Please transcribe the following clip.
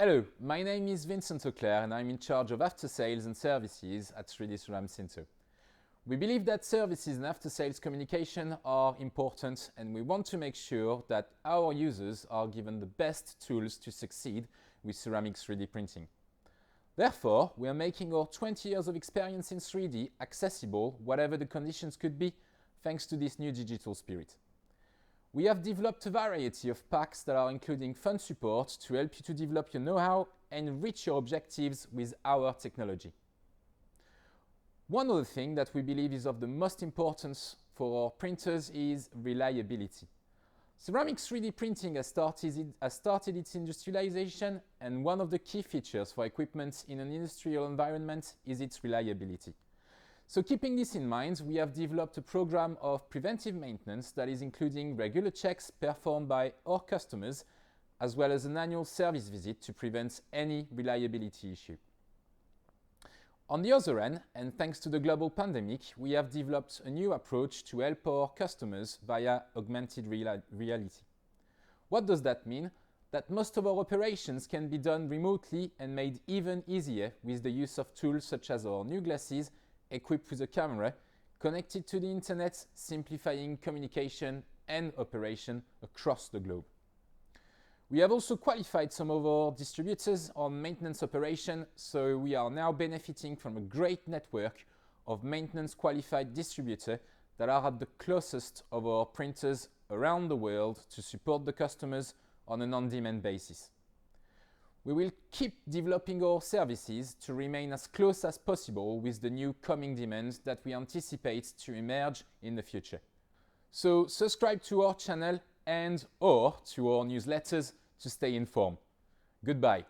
Hello, my name is Vincent Auclair and I'm in charge of after sales and services at 3DCeram Center. We believe that services and after sales communication are important, and we want to make sure that our users are given the best tools to succeed with ceramic 3D printing. Therefore, we are making our 20 years of experience in 3D accessible whatever the conditions could be, thanks to this new digital spirit. We have developed a variety of packs that are including fun support to help you to develop your know-how and reach your objectives with our technology. One other thing that we believe is of the most importance for our printers is reliability. Ceramic 3D printing has started its industrialization, and one of the key features for equipment in an industrial environment is its reliability. So keeping this in mind, we have developed a program of preventive maintenance that is including regular checks performed by our customers, as well as an annual service visit to prevent any reliability issue. On the other end, and thanks to the global pandemic, we have developed a new approach to help our customers via augmented reality. What does that mean? That most of our operations can be done remotely and made even easier with the use of tools such as our new glasses equipped with a camera, connected to the internet, simplifying communication and operation across the globe. We have also qualified some of our distributors on maintenance operation, so we are now benefiting from a great network of maintenance qualified distributors that are at the closest of our printers around the world to support the customers on an on-demand basis. We will keep developing our services to remain as close as possible with the new coming demands that we anticipate to emerge in the future. So subscribe to our channel and/or to our newsletters to stay informed. Goodbye.